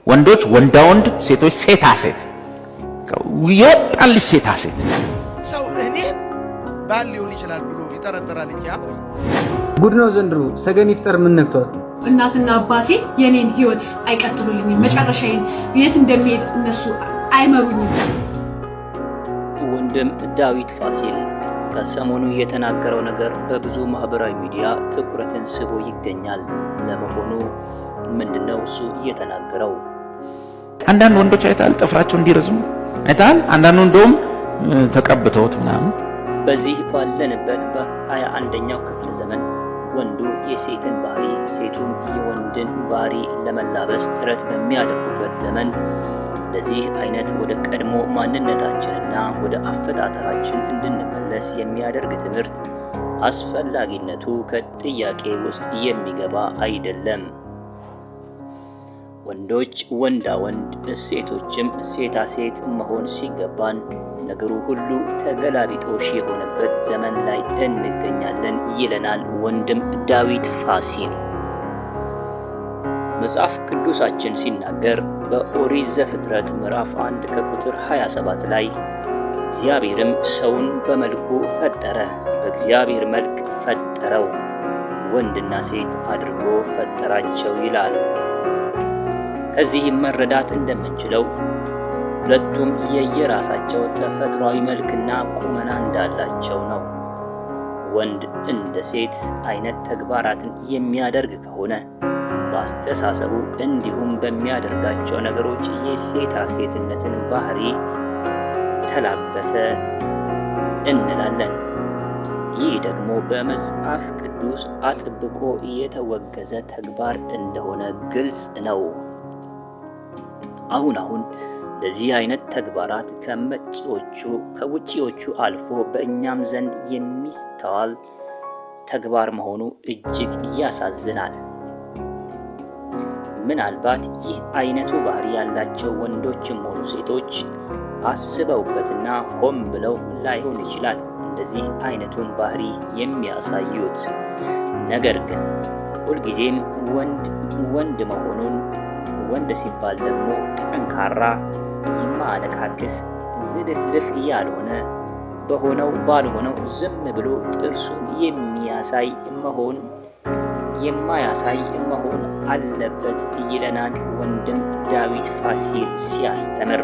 ወንዶች ወንዳ ወንድ፣ ሴቶች ሴታ ሴት፣ ይወጣልሽ ሴታ ሴት። ሰው እኔ ባል ሊሆን ይችላል ብሎ ይጠረጠራል እንጂ ጉድ ነው ዘንድሮ። ሰገን ይፍጠር ምን ነክቷል? እናትና አባቴ የኔን ህይወት አይቀጥሉልኝም። መጨረሻዬን የት እንደሚሄድ እነሱ አይመሩኝም። ወንድም ዳዊት ፋሲል ከሰሞኑ የተናገረው ነገር በብዙ ማህበራዊ ሚዲያ ትኩረትን ስቦ ይገኛል። ለመሆኑ ምንድነው እሱ የተናገረው? አንዳንድ ወንዶች አይታል ጥፍራቸው እንዲረዝሙ አይታል። አንዳንዱ እንደውም ተቀብተውት ምናምን። በዚህ ባለንበት በ21ኛው ክፍለ ዘመን ወንዱ የሴትን ባህሪ፣ ሴቱም የወንድን ባህሪ ለመላበስ ጥረት በሚያደርጉበት ዘመን ለዚህ አይነት ወደ ቀድሞ ማንነታችንና ወደ አፈጣጠራችን እንድንመለስ የሚያደርግ ትምህርት አስፈላጊነቱ ከጥያቄ ውስጥ የሚገባ አይደለም። ወንዶች ወንዳ ወንድ፣ ሴቶችም ሴታ ሴት መሆን ሲገባን ነገሩ ሁሉ ተገላቢጦሽ የሆነበት ዘመን ላይ እንገኛለን ይለናል ወንድም ዳዊት ፋሲል። መጽሐፍ ቅዱሳችን ሲናገር በኦሪት ዘፍጥረት ምዕራፍ 1 ከቁጥር 27 ላይ እግዚአብሔርም ሰውን በመልኩ ፈጠረ፣ በእግዚአብሔር መልክ ፈጠረው፣ ወንድና ሴት አድርጎ ፈጠራቸው ይላል። ከዚህ መረዳት እንደምንችለው ሁለቱም የየራሳቸው ተፈጥሯዊ መልክና ቁመና እንዳላቸው ነው። ወንድ እንደ ሴት አይነት ተግባራትን የሚያደርግ ከሆነ በአስተሳሰቡ እንዲሁም በሚያደርጋቸው ነገሮች የሴታ ሴትነትን ባህሪ ተላበሰ እንላለን። ይህ ደግሞ በመጽሐፍ ቅዱስ አጥብቆ የተወገዘ ተግባር እንደሆነ ግልጽ ነው። አሁን ለዚህ አይነት ተግባራት ከውጪዎቹ አልፎ በእኛም ዘንድ የሚስተዋል ተግባር መሆኑ እጅግ ያሳዝናል። ምናልባት ይህ አይነቱ ባህሪ ያላቸው ወንዶችም ሆኑ ሴቶች አስበውበትና ሆን ብለው ላይሆን ይችላል እንደዚህ አይነቱን ባህሪ የሚያሳዩት። ነገር ግን ሁልጊዜም ወንድ መሆኑን፣ ወንድ ሲባል ደግሞ ጠንካራ፣ የማያለቃቅስ፣ ዝልፍልፍ ያልሆነ፣ በሆነው ባልሆነው ዝም ብሎ ጥርሱን የማያሳይ መሆን አለበት ይለናል ወንድም ዳዊት ፋሲል ሲያስተምር።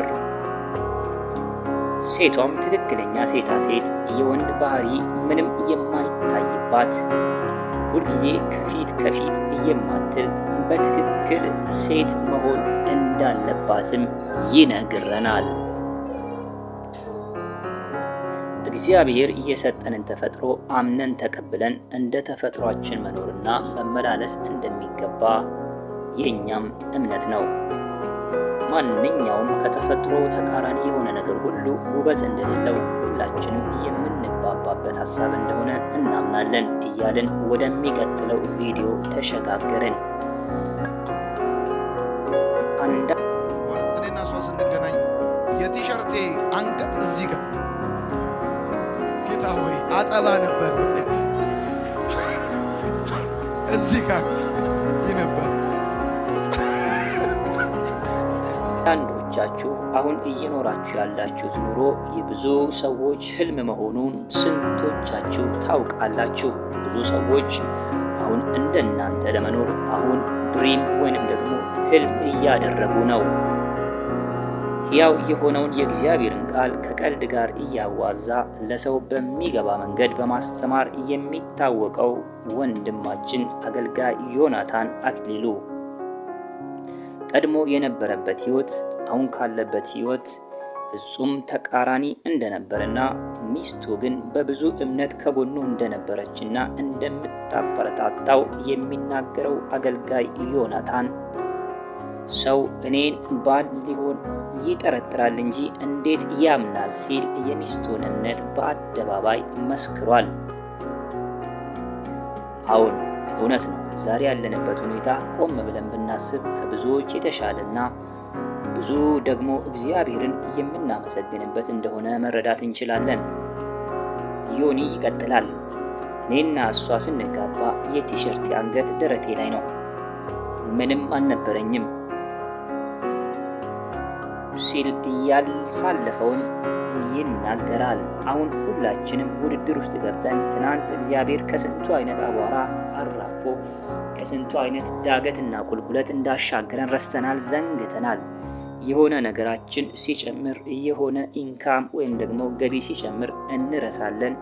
ሴቷም ትክክለኛ ሴታ ሴት፣ የወንድ ባህሪ ምንም የማይታይባት፣ ሁልጊዜ ከፊት የማትል በትክክል ሴት መሆን እንዳለባትም ይነግረናል። እግዚአብሔር የሰጠንን ተፈጥሮ አምነን ተቀብለን እንደ ተፈጥሯችን መኖርና መመላለስ እንደሚገባ የእኛም እምነት ነው። ማንኛውም ከተፈጥሮ ተቃራኒ የሆነ ነገር ሁሉ ውበት እንደሌለው ሁላችንም የምንግባባበት ሀሳብ እንደሆነ እናምናለን እያልን ወደሚቀጥለው ቪዲዮ ተሸጋገርን። እኔና እሷ ስንገናኝ የቲሸርቴ አንገት እዚህ ጋር ጌታ ሆይ አጠባ ነበር ወደ እዚህ ጋር ይነበር። አንዳንዶቻችሁ አሁን እየኖራችሁ ያላችሁት ኑሮ የብዙ ሰዎች ህልም መሆኑን ስንቶቻችሁ ታውቃላችሁ? ብዙ ሰዎች አሁን እንደናንተ ለመኖር አሁን ድሪም ወይንም ደግሞ ህልም እያደረጉ ነው። ሕያው የሆነውን የእግዚአብሔርን ቃል ከቀልድ ጋር እያዋዛ ለሰው በሚገባ መንገድ በማስተማር የሚታወቀው ወንድማችን አገልጋይ ዮናታን አክሊሉ ቀድሞ የነበረበት ህይወት አሁን ካለበት ህይወት ፍጹም ተቃራኒ እንደነበርና ሚስቱ ግን በብዙ እምነት ከጎኑ እንደነበረችና እንደምታበረታታው የሚናገረው አገልጋይ ዮናታን ሰው እኔን ባል ሊሆን ይጠረጥራል እንጂ እንዴት ያምናል ሲል የሚስቱን እምነት በአደባባይ መስክሯል። አሁን እውነት ነው። ዛሬ ያለንበት ሁኔታ ቆም ብለን ብናስብ ከብዙዎች የተሻለና ብዙ ደግሞ እግዚአብሔርን የምናመሰግንበት እንደሆነ መረዳት እንችላለን። ዮኒ ይቀጥላል። እኔና እሷ ስንጋባ የቲሸርት አንገት ደረቴ ላይ ነው። ምንም አልነበረኝም። ሲል ያሳለፈውን ይናገራል። አሁን ሁላችንም ውድድር ውስጥ ገብተን ትናንት እግዚአብሔር ከስንቱ አይነት አቧራ አራግፎ ከስንቱ አይነት ዳገትና ቁልቁለት እንዳሻገረን ረስተናል፣ ዘንግተናል። የሆነ ነገራችን ሲጨምር የሆነ ኢንካም ወይም ደግሞ ገቢ ሲጨምር እንረሳለን።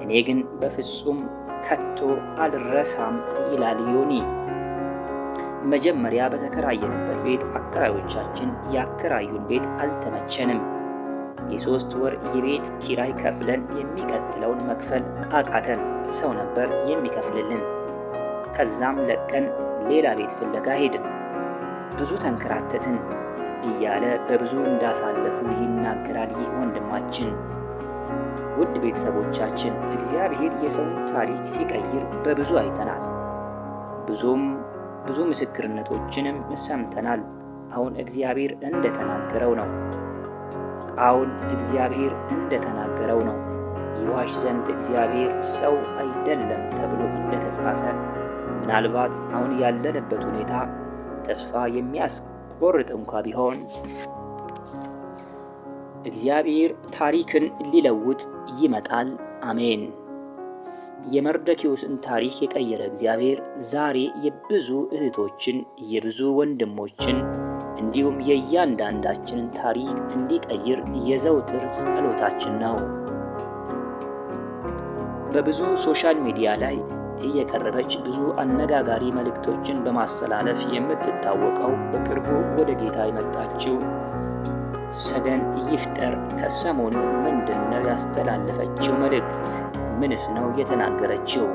እኔ ግን በፍጹም ከቶ አልረሳም ይላል ዮኒ። መጀመሪያ በተከራየንበት ቤት አከራዮቻችን ያከራዩን ቤት አልተመቸንም። የ3 ወር የቤት ኪራይ ከፍለን የሚቀጥለውን መክፈል አቃተን። ሰው ነበር የሚከፍልልን። ከዛም ለቀን ሌላ ቤት ፍለጋ ሄድን። ብዙ ተንከራተትን እያለ በብዙ እንዳሳለፉ ይናገራል ይህ ወንድማችን። ውድ ቤተሰቦቻችን እግዚአብሔር የሰውን ታሪክ ሲቀይር በብዙ አይተናል። ብዙ ምስክርነቶችንም ሰምተናል። አሁን እግዚአብሔር እንደተናገረው ነው። ይዋሽ ዘንድ እግዚአብሔር ሰው አይደለም ተብሎ እንደተጻፈ ምናልባት አሁን ያለንበት ሁኔታ ተስፋ የሚያስቆርጥ እንኳ ቢሆን እግዚአብሔር ታሪክን ሊለውጥ ይመጣል። አሜን። የመርዶክዮስን ታሪክ የቀየረ እግዚአብሔር ዛሬ የብዙ እህቶችን የብዙ ወንድሞችን እንዲሁም የእያንዳንዳችንን ታሪክ እንዲቀይር የዘውትር ጸሎታችን ነው። በብዙ ሶሻል ሚዲያ ላይ እየቀረበች ብዙ አነጋጋሪ መልእክቶችን በማስተላለፍ የምትታወቀው በቅርቡ ወደ ጌታ የመጣችው ሰገን ይፍጠር ከሰሞኑ ምንድነው ያስተላለፈችው መልእክት? ምንስ ነው የተናገረችው?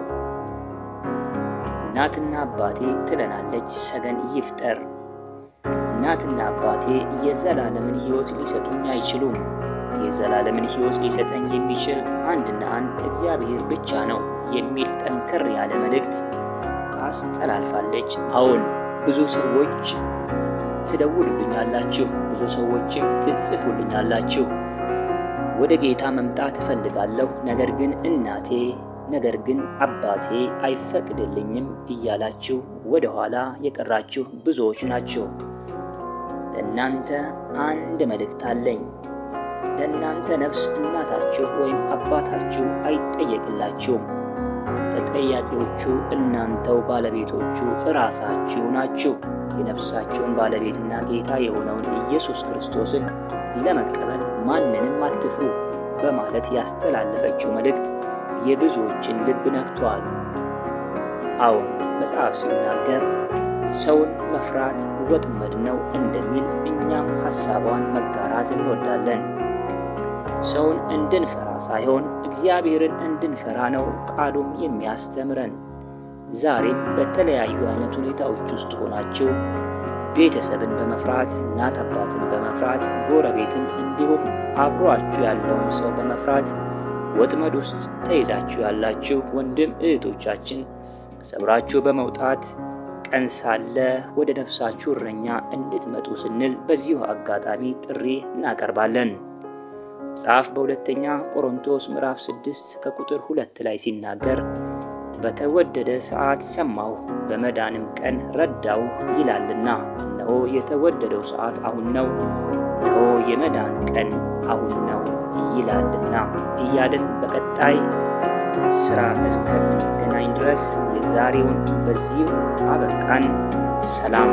እናትና አባቴ ትለናለች ሰገን ይፍጠር። እናትና አባቴ የዘላለምን ሕይወት ሊሰጡኝ አይችሉም። የዘላለምን ሕይወት ሊሰጠኝ የሚችል አንድና አንድ እግዚአብሔር ብቻ ነው የሚል ጠንከር ያለ መልእክት አስተላልፋለች። አሁን ብዙ ሰዎች ትደውሉልኛላችሁ፣ ብዙ ሰዎችም ትጽፉልኛላችሁ። ወደ ጌታ መምጣት እፈልጋለሁ፣ ነገር ግን እናቴ፣ ነገር ግን አባቴ አይፈቅድልኝም እያላችሁ ወደ ኋላ የቀራችሁ ብዙዎች ናቸው። ለእናንተ አንድ መልእክት አለኝ። ለእናንተ ነፍስ እናታችሁ ወይም አባታችሁ አይጠየቅላችሁም። ተጠያቂዎቹ እናንተው ባለቤቶቹ እራሳችሁ ናችሁ። የነፍሳችሁን ባለቤትና ጌታ የሆነውን ኢየሱስ ክርስቶስን ለመቀበል ማንንም አትፍሩ በማለት ያስተላለፈችው መልእክት የብዙዎችን ልብ ነክቷል። አሁን መጽሐፍ ሲናገር ሰውን መፍራት ወጥመድ ነው እንደሚል እኛም ሐሳቧን መጋራት እንወዳለን። ሰውን እንድንፈራ ሳይሆን እግዚአብሔርን እንድንፈራ ነው ቃሉም የሚያስተምረን። ዛሬም በተለያዩ አይነት ሁኔታዎች ውስጥ ሆናችሁ ቤተሰብን በመፍራት እናት አባትን በመፍራት ጎረቤትን እንዲሁም አብሯችሁ ያለውን ሰው በመፍራት ወጥመድ ውስጥ ተይዛችሁ ያላችሁ ወንድም እህቶቻችን ሰብራችሁ በመውጣት ቀን ሳለ ወደ ነፍሳችሁ እረኛ እንድትመጡ ስንል በዚሁ አጋጣሚ ጥሪ እናቀርባለን። መጽሐፍ በሁለተኛ ቆሮንቶስ ምዕራፍ 6 ከቁጥር 2 ላይ ሲናገር በተወደደ ሰዓት ሰማሁ በመዳንም ቀን ረዳው ይላልና፣ እነሆ የተወደደው ሰዓት አሁን ነው፣ እነሆ የመዳን ቀን አሁን ነው ይላልና እያልን በቀጣይ ስራ እስከምንገናኝ ድረስ የዛሬውን በዚሁ አበቃን። ሰላም።